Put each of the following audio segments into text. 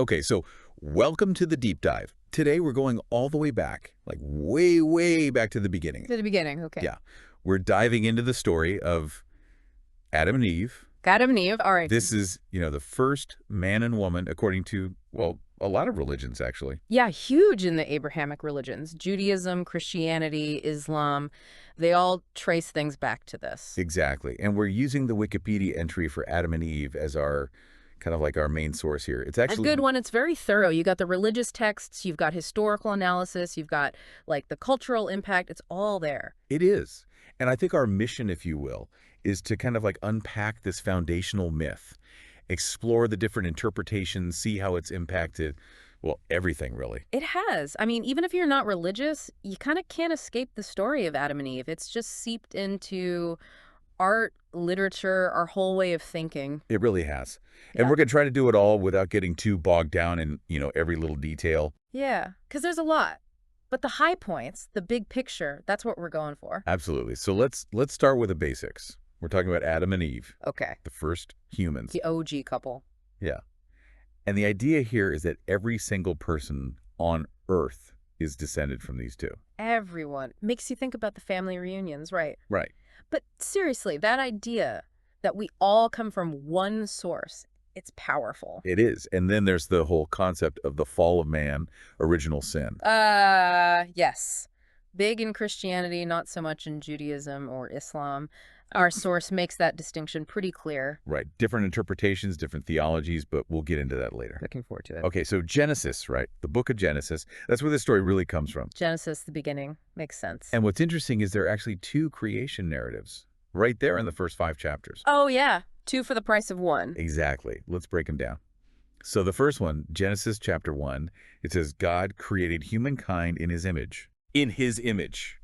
Okay, so welcome to the deep dive. Today we're going all the way back, like way, way back to the beginning. To the beginning, okay. Yeah. We're diving into the story of Adam and Eve. Adam and Eve, all right. This is, the first man and woman, according to, well, a lot of religions, actually. Yeah, huge in the Abrahamic religions. Judaism, Christianity, Islam, they all trace things back to this. Exactly. And we're using the Wikipedia entry for Adam and Eve as our kind of like our main source here. It's actually a good one. It's very thorough. You got the religious texts, you've got historical analysis, you've got like the cultural impact. It's all there. It is. And I think our mission, if you will, is to kind of like unpack this foundational myth, explore the different interpretations, see how it's impacted, well, everything really. It has. I mean, even if you're not religious, you kind of can't escape the story of Adam and Eve. It's just seeped into art, literature, our whole way of thinking. It really has. Yeah. And we're going to try to do it all without getting too bogged down in, every little detail. Yeah, because there's a lot. But the high points, the big picture, that's what we're going for. Absolutely. So let's start with the basics. We're talking about Adam and Eve. Okay. The first humans. The OG couple. Yeah. And the idea here is that every single person on Earth is descended from these two. Everyone. Makes you think about the family reunions, right? Right. But seriously, that idea that we all come from one source, it's powerful. It is. And then there's the whole concept of the fall of man, original sin. Yes. Big in Christianity, not so much in Judaism or Islam. Our source makes that distinction pretty clear. Right. Different interpretations, different theologies, but we'll get into that later. Looking forward to it. Okay, so Genesis, right? The book of Genesis. That's where the story really comes from. Genesis, the beginning. Makes sense. And what's interesting is there are actually two creation narratives right there in the first 5 chapters. Oh, yeah. 2 for the price of 1. Exactly. Let's break them down. So the first one, Genesis chapter 1, it says, God created humankind in his image. In his image.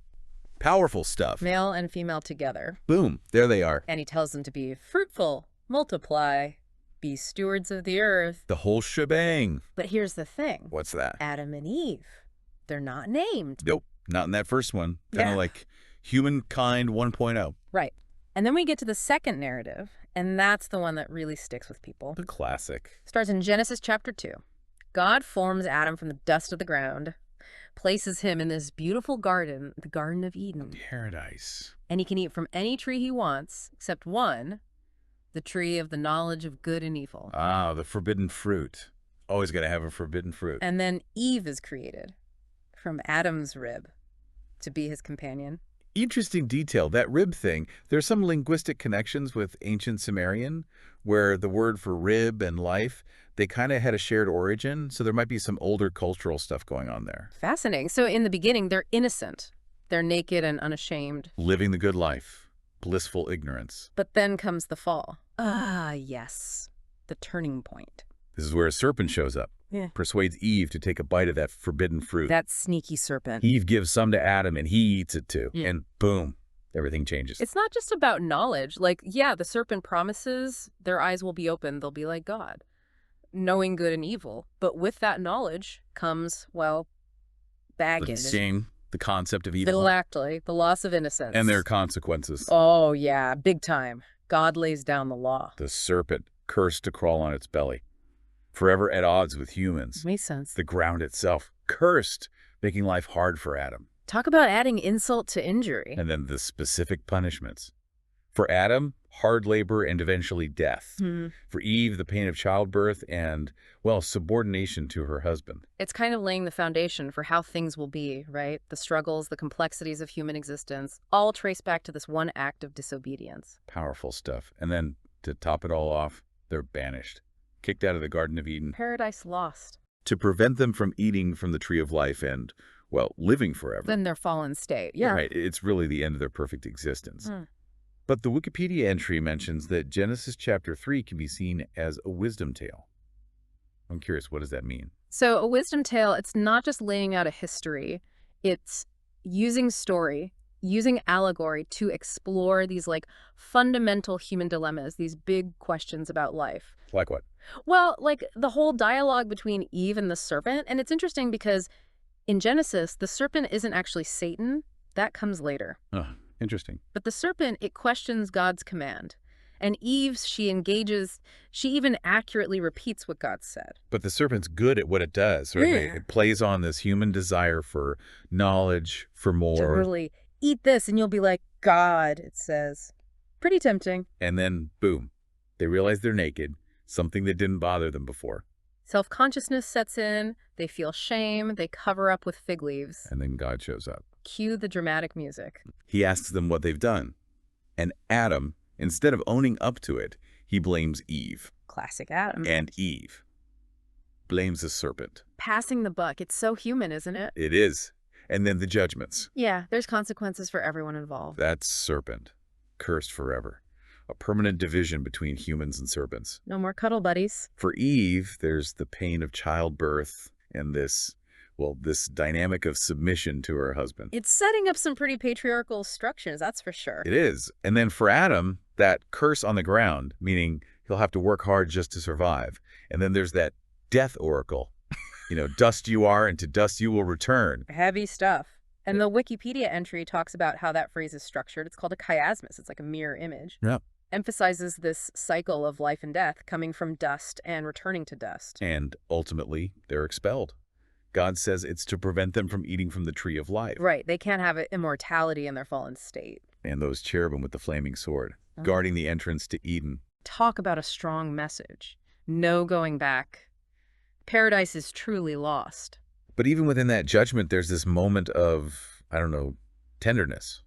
Powerful stuff. Male and female together. Boom. There they are. And he tells them to be fruitful, multiply, be stewards of the earth. The whole shebang. But here's the thing. What's that? Adam and Eve. They're not named. Nope. Not in that first one. Kind of like humankind 1.0. Right. And then we get to the second narrative, and that's the one that really sticks with people. The classic. Starts in Genesis chapter 2. God forms Adam from the dust of the ground, places him in this beautiful garden, the Garden of Eden. Paradise. And he can eat from any tree he wants, except one, the tree of the knowledge of good and evil. Ah, the forbidden fruit. Always got to have a forbidden fruit. And then Eve is created from Adam's rib to be his companion. Interesting detail. That rib thing, there's some linguistic connections with ancient Sumerian where the word for rib and life, they kind of had a shared origin. So there might be some older cultural stuff going on there. Fascinating. So in the beginning, they're innocent. They're naked and unashamed. Living the good life. Blissful ignorance. But then comes the fall. Ah, yes. The turning point. This is where a serpent shows up. Yeah. Persuades Eve to take a bite of that forbidden fruit. That sneaky serpent. Eve gives some to Adam and he eats it too. Yeah. And boom, everything changes. It's not just about knowledge. Like, yeah, the serpent promises their eyes will be open. They'll be like God, knowing good and evil. But with that knowledge comes, well, baggage. The shame, the concept of evil. Exactly. The loss of innocence. And their consequences. Oh, yeah, big time. God lays down the law. The serpent cursed to crawl on its belly. Forever at odds with humans. Makes sense. The ground itself, cursed, making life hard for Adam. Talk about adding insult to injury. And then the specific punishments. For Adam, hard labor and eventually death. For Eve, the pain of childbirth and, well, subordination to her husband. It's kind of laying the foundation for how things will be, right? The struggles, the complexities of human existence, all trace back to this one act of disobedience. Powerful stuff. And then, to top it all off, they're banished. Kicked out of the Garden of Eden. Paradise lost. To prevent them from eating from the tree of life and, well, living forever. Then their fallen state. Yeah. Right. It's really the end of their perfect existence. But the Wikipedia entry mentions that Genesis chapter 3 can be seen as a wisdom tale. I'm curious, what does that mean? So a wisdom tale, it's not just laying out a history. It's using story, using allegory to explore these like fundamental human dilemmas, these big questions about life. Like what? Well, like the whole dialogue between Eve and the serpent. And it's interesting because in Genesis, the serpent isn't actually Satan. That comes later. Oh, interesting. But the serpent, it questions God's command. And Eve, she even accurately repeats what God said. But the serpent's good at what it does, right? Yeah. It plays on this human desire for knowledge, for more, Totally. Eat this and you'll be like God, it says. Pretty tempting. and then, boom, they realize they're naked, something that didn't bother them before. Self-consciousness sets in, they feel shame, they cover up with fig leaves. And then God shows up. Cue the dramatic music. He asks them what they've done. And Adam, instead of owning up to it, he blames Eve. Classic Adam. And Eve blames the serpent. Passing the buck. It's so human, isn't it? It is. And then the judgments. Yeah, there's consequences for everyone involved. That serpent, cursed forever. A permanent division between humans and serpents. No more cuddle buddies. For Eve, there's the pain of childbirth and this dynamic of submission to her husband. It's setting up some pretty patriarchal structures, that's for sure. It is. And then for Adam, that curse on the ground, meaning he'll have to work hard just to survive. And then there's that death oracle. Dust you are and to dust you will return. Heavy stuff. And the Wikipedia entry talks about how that phrase is structured. It's called a chiasmus. It's like a mirror image. Yeah. Emphasizes this cycle of life and death coming from dust and returning to dust. And ultimately, they're expelled. God says it's to prevent them from eating from the tree of life. Right. They can't have immortality in their fallen state. And those cherubim with the flaming sword, guarding the entrance to Eden. Talk about a strong message. No going back. Paradise is truly lost. But even within that judgment, there's this moment of, tenderness.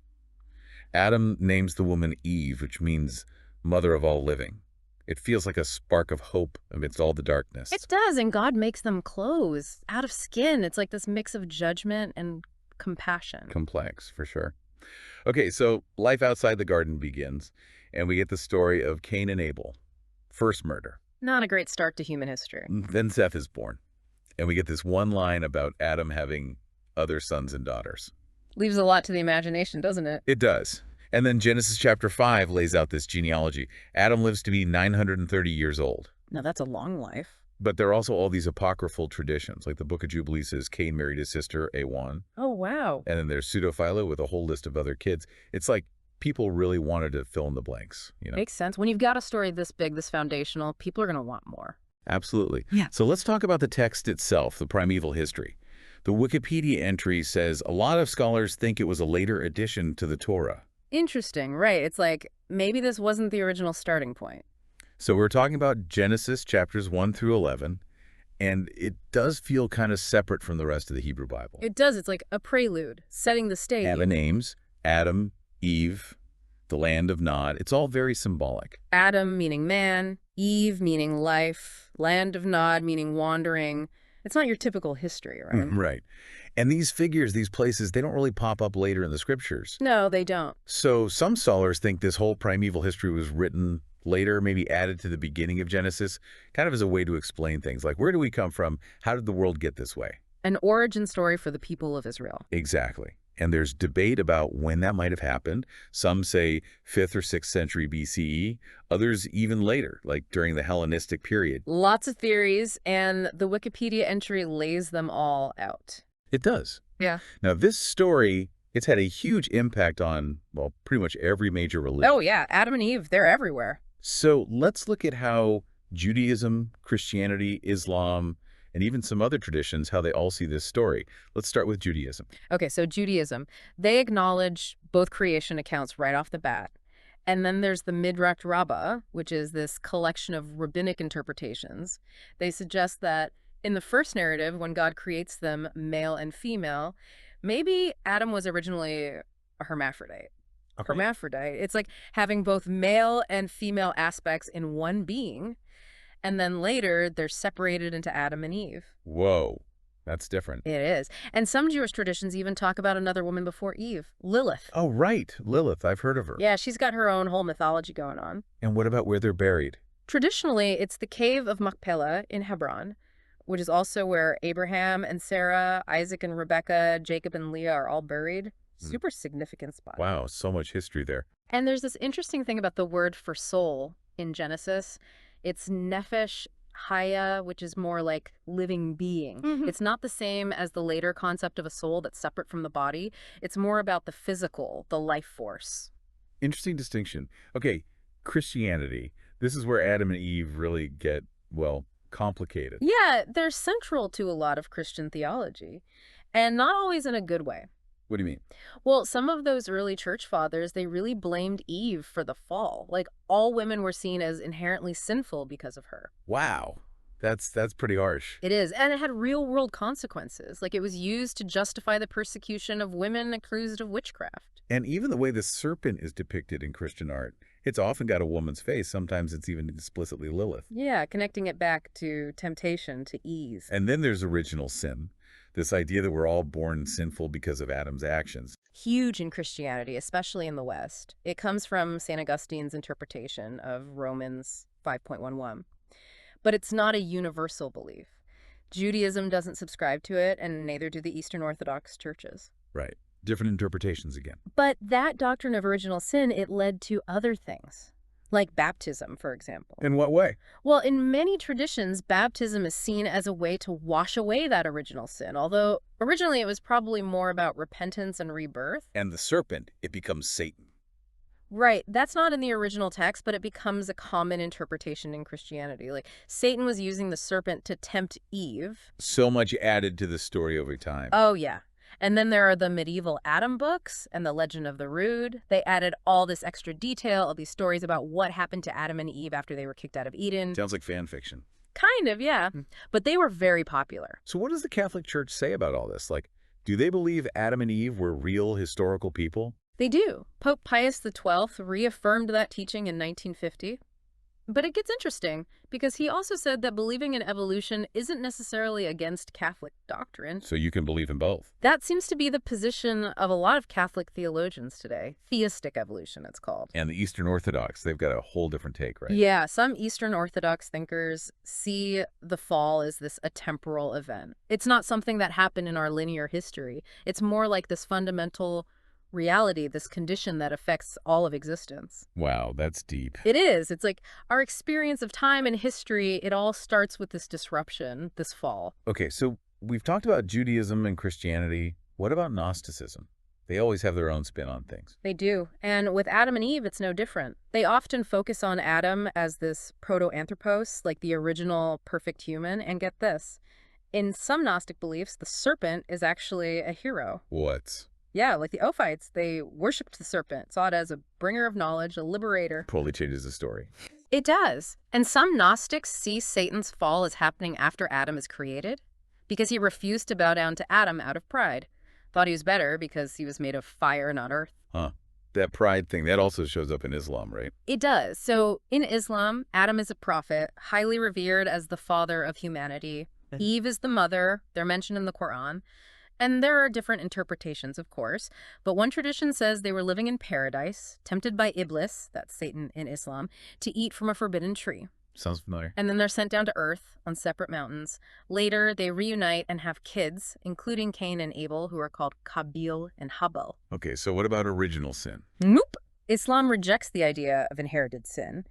Adam names the woman Eve, which means mother of all living. It feels like a spark of hope amidst all the darkness. It does, and God makes them clothes out of skin. It's like this mix of judgment and compassion. Complex, for sure. Okay, so life outside the garden begins, and we get the story of Cain and Abel. First murder. Not a great start to human history. Then Seth is born. And we get this one line about Adam having other sons and daughters. Leaves a lot to the imagination, doesn't it? It does. And then Genesis chapter 5 lays out this genealogy. Adam lives to be 930 years old. Now, that's a long life. But there are also all these apocryphal traditions, like the Book of Jubilees says Cain married his sister, Awan. Oh, wow. And then there's Pseudophilo with a whole list of other kids. It's like people really wanted to fill in the blanks. Makes sense. When you've got a story this big, this foundational, people are going to want more. Absolutely. Yeah. So let's talk about the text itself, the primeval history. The Wikipedia entry says a lot of scholars think it was a later addition to the Torah. Interesting, right. It's like, maybe this wasn't the original starting point. So we're talking about Genesis chapters 1 through 11, and it does feel kind of separate from the rest of the Hebrew Bible. It does. It's like a prelude, setting the stage. And the names, Adam, Eve, the land of Nod, it's all very symbolic. Adam meaning man, Eve meaning life, land of Nod meaning wandering. It's not your typical history, right? Right. And these figures, these places, they don't really pop up later in the scriptures. No, they don't. So some scholars think this whole primeval history was written later, maybe added to the beginning of Genesis, kind of as a way to explain things like, where do we come from? How did the world get this way? An origin story for the people of Israel. Exactly. And there's debate about when that might have happened. Some say 5th or 6th century BCE, others even later, like during the Hellenistic period. Lots of theories, and the Wikipedia entry lays them all out. It does. Yeah. Now, this story, it's had a huge impact on, well, pretty much every major religion. Oh, yeah. Adam and Eve, they're everywhere. So let's look at how Judaism, Christianity, Islam, and even some other traditions, how they all see this story. Let's start with Judaism. Okay, so Judaism, they acknowledge both creation accounts right off the bat. And then there's the Midrash Rabbah, which is this collection of rabbinic interpretations. They suggest that in the first narrative, when God creates them, male and female, maybe Adam was originally a hermaphrodite. Okay. Hermaphrodite. It's like having both male and female aspects in one being. And then later, they're separated into Adam and Eve. Whoa, that's different. It is. And some Jewish traditions even talk about another woman before Eve, Lilith. Oh, right. Lilith, I've heard of her. Yeah, she's got her own whole mythology going on. And what about where they're buried? Traditionally, it's the cave of Machpelah in Hebron, which is also where Abraham and Sarah, Isaac and Rebekah, Jacob and Leah are all buried. Super significant spot. Wow, so much history there. And there's this interesting thing about the word for soul in Genesis. It's nephesh haya, which is more like living being. It's not the same as the later concept of a soul that's separate from the body. It's more about the physical, the life force. Interesting distinction. Okay, Christianity. This is where Adam and Eve really get, well, complicated. Yeah, they're central to a lot of Christian theology, and not always in a good way. What do you mean? Well, some of those early church fathers, they really blamed Eve for the fall. Like, all women were seen as inherently sinful because of her. Wow. That's pretty harsh. It is, and it had real-world consequences. Like, it was used to justify the persecution of women accused of witchcraft. And even the way the serpent is depicted in Christian art, it's often got a woman's face. Sometimes it's even explicitly Lilith. Yeah, connecting it back to temptation, to ease. And then there's original sin, this idea that we're all born sinful because of Adam's actions. Huge in Christianity, especially in the West. It comes from St. Augustine's interpretation of Romans 5.11. But it's not a universal belief. Judaism doesn't subscribe to it, and neither do the Eastern Orthodox churches. Right. Different interpretations again. But that doctrine of original sin, it led to other things, like baptism, for example. In what way? Well, in many traditions, baptism is seen as a way to wash away that original sin, although originally it was probably more about repentance and rebirth. And the serpent, it becomes Satan. Right, that's not in the original text, but it becomes a common interpretation in Christianity. Like, Satan was using the serpent to tempt Eve. So much added to the story over time. Oh, yeah. And then there are the medieval Adam books and the Legend of the Rood. They added all this extra detail, all these stories about what happened to Adam and Eve after they were kicked out of Eden. Sounds like fan fiction. Kind of, yeah. But they were very popular. So what does the Catholic Church say about all this? Like, do they believe Adam and Eve were real historical people? They do. Pope Pius XII reaffirmed that teaching in 1950. But it gets interesting, because he also said that believing in evolution isn't necessarily against Catholic doctrine. So you can believe in both. That seems to be the position of a lot of Catholic theologians today. Theistic evolution, it's called. And the Eastern Orthodox, they've got a whole different take, right? Yeah, some Eastern Orthodox thinkers see the fall as this atemporal event. It's not something that happened in our linear history. It's more like this fundamental reality, this condition that affects all of existence. Wow, that's deep. It is. It's like our experience of time and history, it all starts with this disruption, this fall. Okay, so we've talked about Judaism and Christianity. What about Gnosticism? They always have their own spin on things. They do. And with Adam and Eve, it's no different. They often focus on Adam as this proto-anthropos, like the original perfect human. And get this, in some Gnostic beliefs, the serpent is actually a hero. What? Yeah, like the Ophites, they worshipped the serpent, saw it as a bringer of knowledge, a liberator. Totally changes the story. It does. And some Gnostics see Satan's fall as happening after Adam is created, because he refused to bow down to Adam out of pride. Thought he was better because he was made of fire, not earth. Huh. That pride thing, that also shows up in Islam, right? It does. So in Islam, Adam is a prophet, highly revered as the father of humanity. Eve is the mother. They're mentioned in the Quran. And there are different interpretations, of course, but one tradition says they were living in paradise, tempted by Iblis, that's Satan in Islam, to eat from a forbidden tree. Sounds familiar. And then they're sent down to Earth on separate mountains. Later, they reunite and have kids, including Cain and Abel, who are called Qabil and Habal. Okay, so what about original sin? Nope. Islam rejects the idea of inherited sin.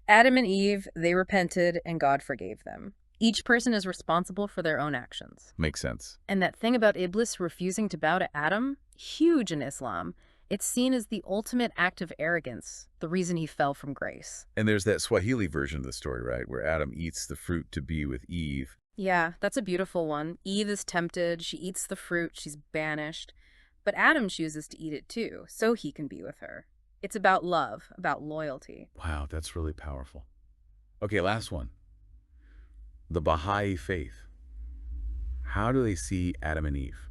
Adam and Eve, they repented and God forgave them. Each person is responsible for their own actions. Makes sense. And that thing about Iblis refusing to bow to Adam, huge in Islam. It's seen as the ultimate act of arrogance, the reason he fell from grace. And there's that Swahili version of the story, right, where Adam eats the fruit to be with Eve. Yeah, that's a beautiful one. Eve is tempted, she eats the fruit, she's banished. But Adam chooses to eat it too, so he can be with her. It's about love, about loyalty. Wow, that's really powerful. Okay, last one. The Baha'i faith. How do they see Adam and Eve?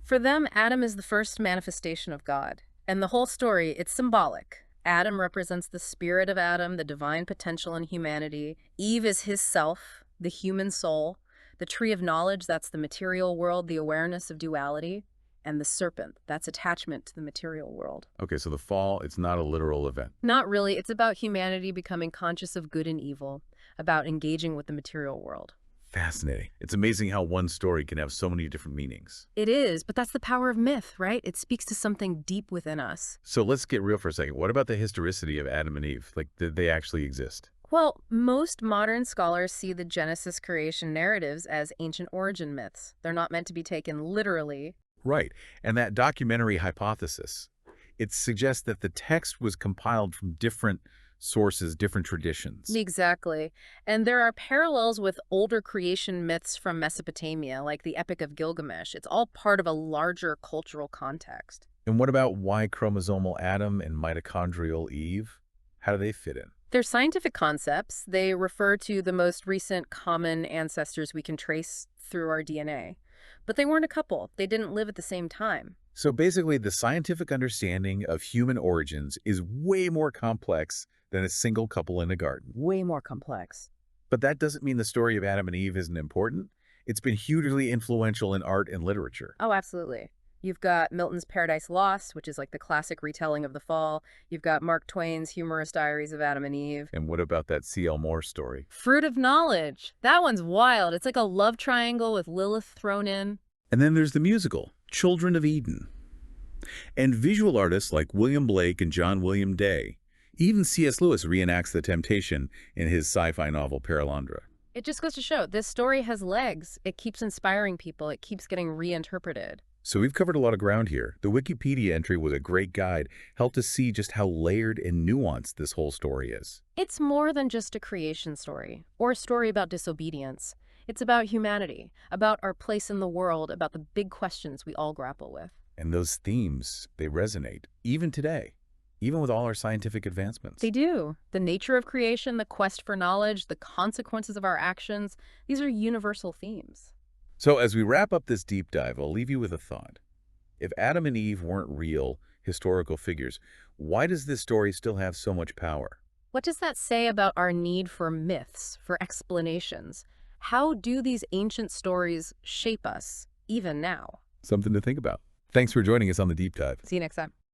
For them, Adam is the first manifestation of God. And the whole story, it's symbolic. Adam represents the spirit of Adam, the divine potential in humanity. Eve is his self, the human soul. The tree of knowledge, that's the material world, the awareness of duality. And the serpent, that's attachment to the material world. Okay, so the fall, it's not a literal event. Not really. It's about humanity becoming conscious of good and evil, about engaging with the material world. Fascinating. It's amazing how one story can have so many different meanings. It is, but that's the power of myth, right? It speaks to something deep within us. So let's get real for a second. What about the historicity of Adam and Eve? Like, did they actually exist? Well, most modern scholars see the Genesis creation narratives as ancient origin myths. They're not meant to be taken literally. Right. And that documentary hypothesis, it suggests that the text was compiled from different sources, different traditions. Exactly. And there are parallels with older creation myths from Mesopotamia, like the Epic of Gilgamesh. It's all part of a larger cultural context. And what about Y chromosomal Adam and mitochondrial Eve? How do they fit in? They're scientific concepts. They refer to the most recent common ancestors we can trace through our DNA. But they weren't a couple. They didn't live at the same time. So basically, the scientific understanding of human origins is way more complex than a single couple in a garden. Way more complex. But that doesn't mean the story of Adam and Eve isn't important. It's been hugely influential in art and literature. Oh, absolutely. You've got Milton's Paradise Lost, which is like the classic retelling of the fall. You've got Mark Twain's humorous Diaries of Adam and Eve. And what about that C.L. Moore story? Fruit of Knowledge. That one's wild. It's like a love triangle with Lilith thrown in. And then there's the musical, Children of Eden. And visual artists like William Blake and John William Day. Even C.S. Lewis reenacts the temptation in his sci-fi novel Paralandra. It just goes to show this story has legs. It keeps inspiring people. It keeps getting reinterpreted. So we've covered a lot of ground here. The Wikipedia entry was a great guide, helped us see just how layered and nuanced this whole story is. It's more than just a creation story or a story about disobedience. It's about humanity, about our place in the world, about the big questions we all grapple with. And those themes, they resonate, even today, even with all our scientific advancements. They do. The nature of creation, the quest for knowledge, the consequences of our actions, these are universal themes. So as we wrap up this deep dive, I'll leave you with a thought. If Adam and Eve weren't real, historical figures, why does this story still have so much power? What does that say about our need for myths, for explanations? How do these ancient stories shape us, even now? Something to think about. Thanks for joining us on the deep dive. See you next time.